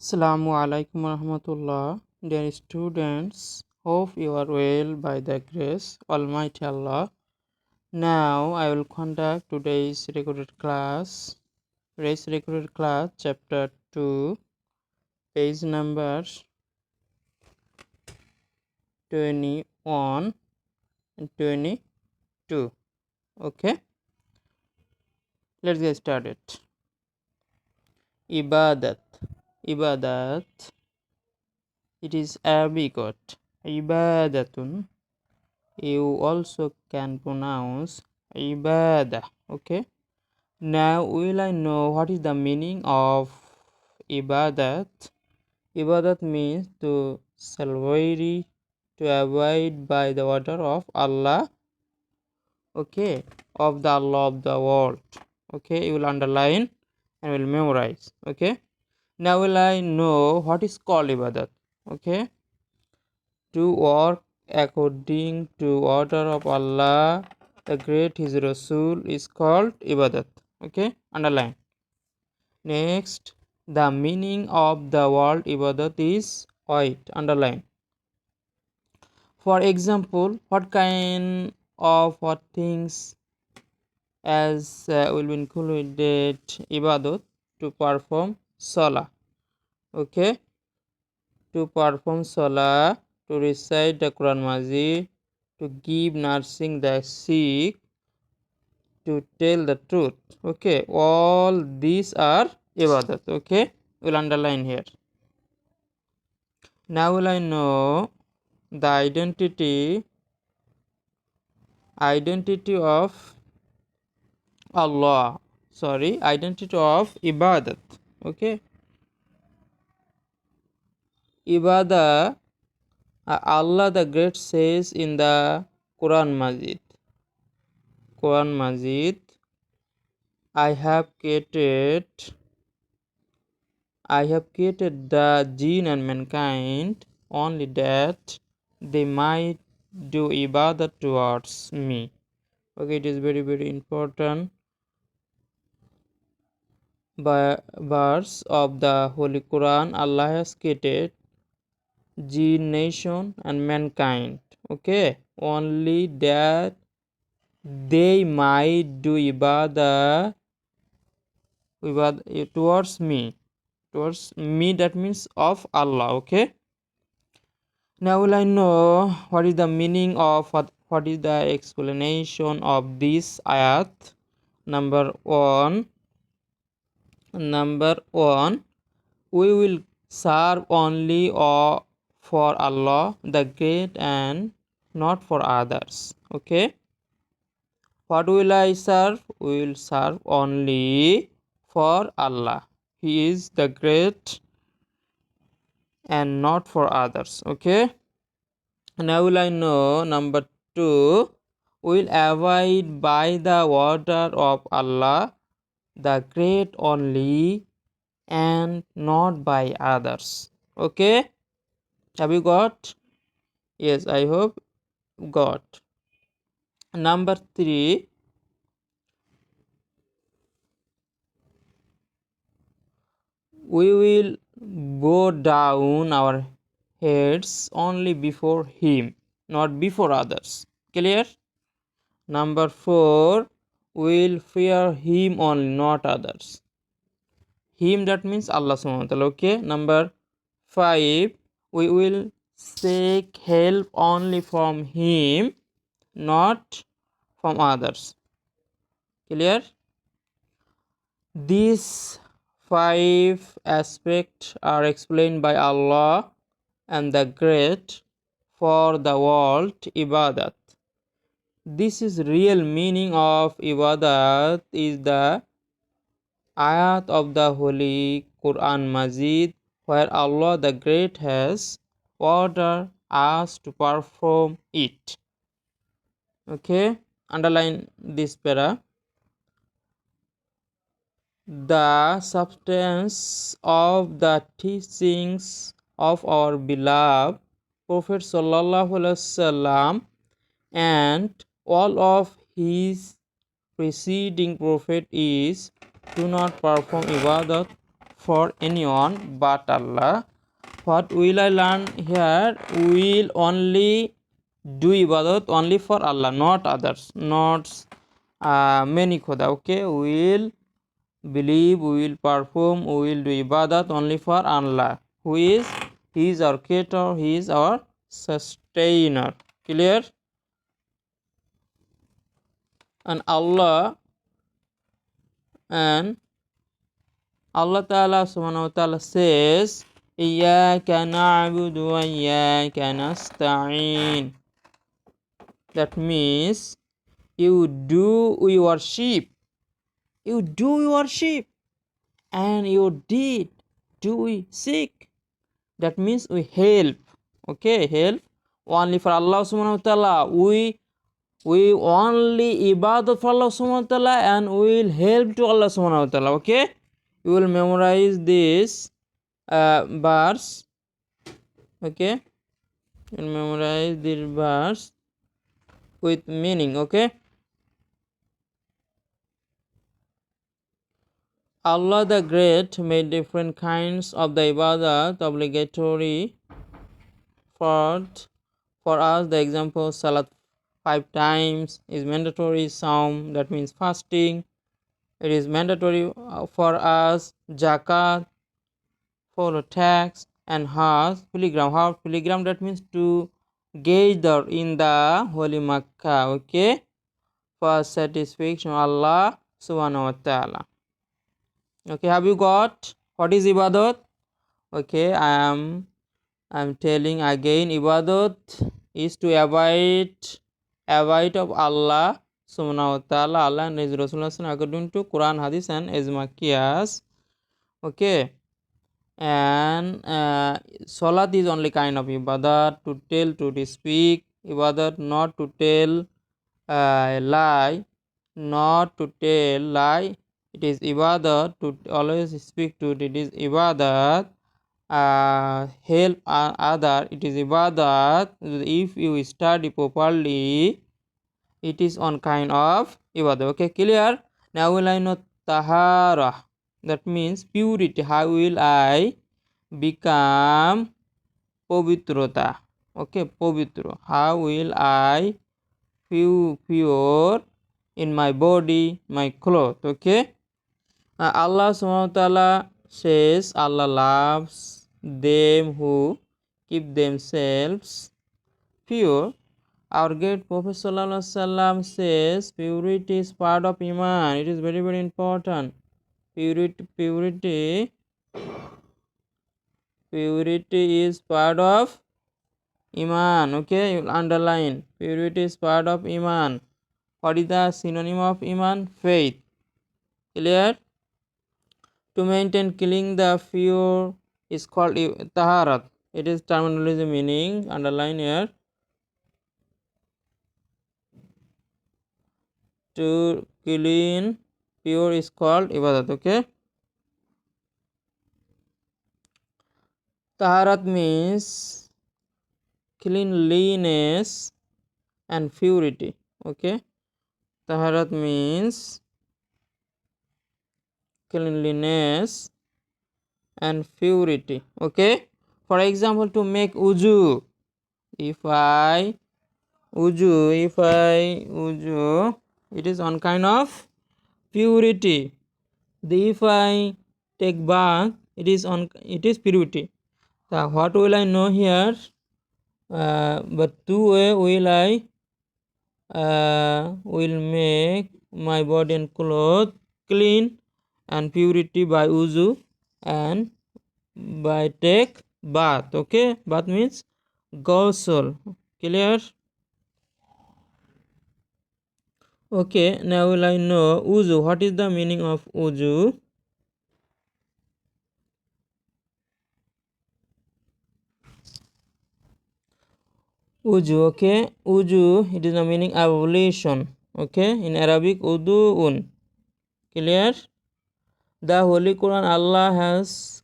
Assalamu alaikum warahmatullah. Dear students, hope you are well by the grace Almighty Allah. Now I will conduct today's recorded class. Chapter 2, page number 21 and 22. Okay, let's get started. Ibadat. Ibadat. It is Arabic word. Ibadatun. You also can pronounce ibadah. Okay. Now will I know what is the meaning of ibadat? Ibadat means to salvary, to abide by the order of Allah. Okay, of the Allah of the world. Okay, you will underline and will memorize. Okay. Now will I know what is called ibadat? Okay. To work according to order of Allah, the great His Rasul, is called ibadat. Okay, underline. Next, the meaning of the word ibadat is white, underline. For example, what kind of what things as will be included ibadat? To perform salah. Okay, to perform salah, to recite the Quran Majid, to give nursing the sick, to tell the truth. Okay, all these are ibadat. Okay, we'll underline here. Now will I know the identity of Allah. Identity of ibadat. Okay, ibadah. Allah the Great says in the Quran Majid. I have created the jinn and mankind only that they might do ibadah towards me. Okay, it is very very important verse of the Holy Quran. Allah has created jinn nation and mankind. Okay, only that they might do ibadah towards me. That means of Allah. Okay, now will I know what is the meaning of what is the explanation of this ayat. Number one, we will serve only for Allah the Great and not for others. Okay, what will I serve? We will serve only for Allah. He is the Great and not for others. Okay, now will I know number two, will abide by the order of Allah the Great only and not by others. Okay, have you got? Yes, I hope got. Number three, we will bow down our heads only before Him, not before others. Clear? Number four, we will fear Him only, not others. Him, that means Allah subhanahu wa ta'ala. Okay. Number five, we will seek help only from Him, not from others. Clear? These five aspects are explained by Allah and the Great for the word ibadat. This is real meaning of ibadat is the ayat of the Holy Quran Majid, where Allah the Great has ordered us to perform it. Okay, underline this para. The substance of the teachings of our beloved Prophet Sallallahu Alaihi Wasallam and all of his preceding prophet is, do not perform ibadat for anyone but Allah. What will I learn here? We will only do ibadat only for Allah, not others, not many khuda. Okay, we will believe, we will perform, we will do ibadat only for Allah, who is He is our creator, He is our sustainer. Clear? And Allah Ta'ala subhanahu wa ta'ala says, Iyyaka na'budu wa iyyaka nasta'in. That means you do worship, and you did do we seek. That means we help. Okay, help only for Allah subhanahu wa ta'ala. We only ibadat for Allah subhanahu wa ta'ala, and we will help to Allah subhanahu wa ta'ala. Okay, you will memorize this verse. Okay, you will memorize this verse with meaning. Okay, Allah the Great made different kinds of the ibadat obligatory for us. The example, salat 5 times is mandatory. Saum, that means fasting, it is mandatory for us. Zakat, for tax, and Hajj, pilgrim, that means to gather in the holy Makkah, okay, for satisfaction of Allah subhanahu wa ta'ala. Okay, have you got what is ibadat? Okay, I am telling again, ibadat is to avoid of Allah subhanahu wa ta'ala, Allah and His Rasulullah according to Quran, Hadith, and Ijma Qiyas. Okay, and salat is only kind of ibadat, to tell, to speak ibadat, not to tell lie, it is ibadat. To always speak to it is ibadat. Help other, it is ibadat. If you study properly, it is on kind of ibadah. Okay, clear? Now will I know tahara, that means purity. How will I become pavitrata? Okay, pavitra. How will I feel pure in my body, my clothes? Okay, Allah subhanahu wa ta'ala says Allah loves them who keep themselves pure. Our great Prophet sallallahu alaihi wasallam says purity is part of Iman. It is very, very important. Purity is part of Iman. Okay, you will underline. Purity is part of Iman. What is the synonym of Iman? Faith. Clear? To maintain killing the pure is called taharat. It is terminology meaning. Underline here. To clean pure is called ibadat. Okay, taharat means cleanliness and purity. Okay, taharat means cleanliness and purity. Okay, for example, to make wuju, if I wuju, it is on kind of purity. If I take bath, it is purity. So what will I know here? But two way will I will make my body and clothes clean and purity by wuzu and by take bath. Okay, bath means ghusl. Clear? Okay, now will I know wuzu. What is the meaning of wuzu? Wuju, okay, wuju, it is the meaning ablution. Okay, in Arabic, wudu'un. Clear? The Holy Quran, Allah has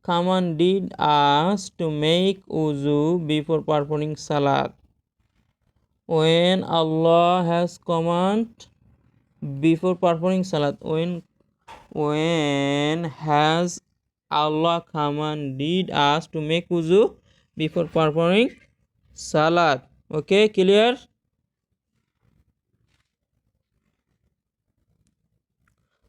commanded us to make wuzu before performing salat. When Allah has commanded before performing salat, when When has Allah commanded us to make wuzu before performing salat? Okay, clear?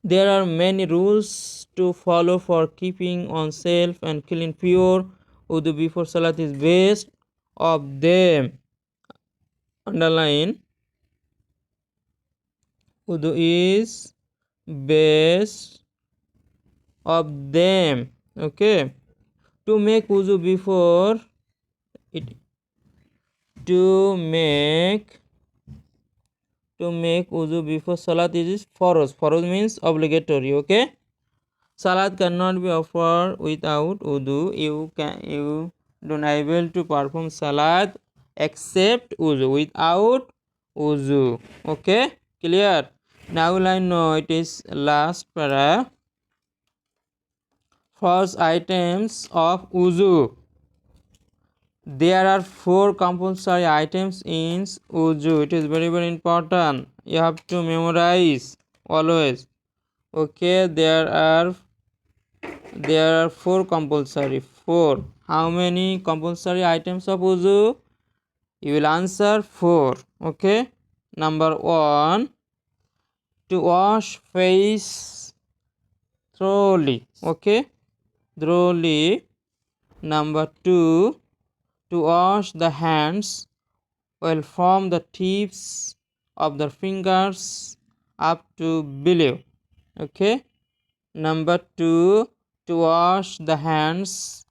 There are many rules to follow for keeping oneself and clean pure. Wudu before salat is best of them. Underline. Wudu is best of them. Okay. To make wudu before it to make wudu before salat is foroz. Foroz means obligatory. Okay. Salat cannot be offered without wudu. You don't able to perform salat except wudu. Without wudu. Okay, clear? Now I know it is last para. First items of wudu. There are 4 compulsory items in wudu. It is very important. You have to memorize always. Okay, there are 4 compulsory. 4. How many compulsory items of wudu? You will answer 4. Okay. Number 1, to wash face thoroughly. Okay. Thoroughly. Number 2, to wash the hands well from the tips of the fingers up to below. Okay. Number 2, to wash the hands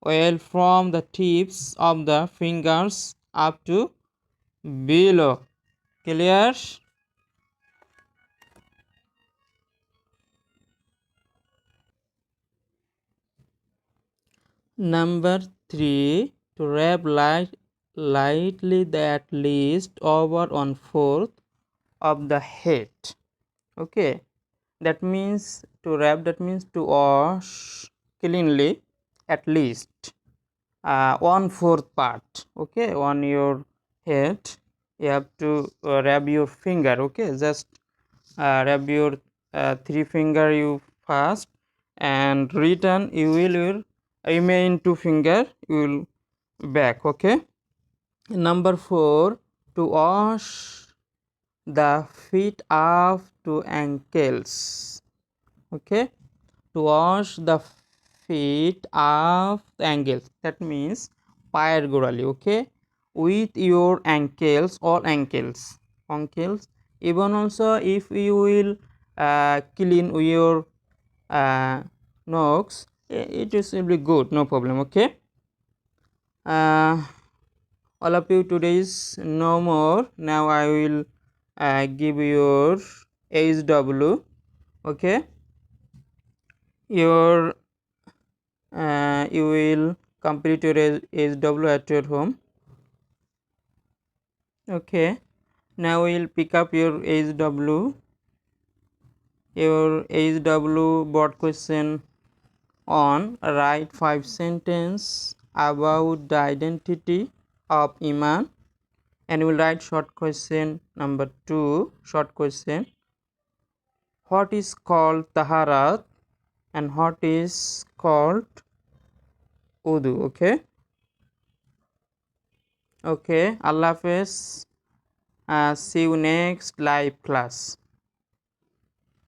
well from the tips of the fingers up to below. Clear? Number 3, to rub lightly at least over 1/4 of the head. Okay, that means to rub, that means to wash cleanly at least 1/4 part. Okay, on your head you have to rub your finger. Okay, just rub your 3 finger you first, and return you will your remain 2 finger you will back. Okay. Number 4, to wash the feet up to ankles. Okay, to wash the feet up the ankles, that means পায়ের গোড়ালি. Okay, with your ankles, all ankles. Even also if you will clean your nose, it is really good, no problem. Okay, all of you today is no more. Now I will give your HW. Okay, your you will complete your HW at your home. Okay, now we will pick up your HW. Your HW board question on write 5 sentences about the identity of Iman, and we will write short question number 2. Short question: what is called taharat and what is called wudu? Okay, Allah Hafiz. See you next live class.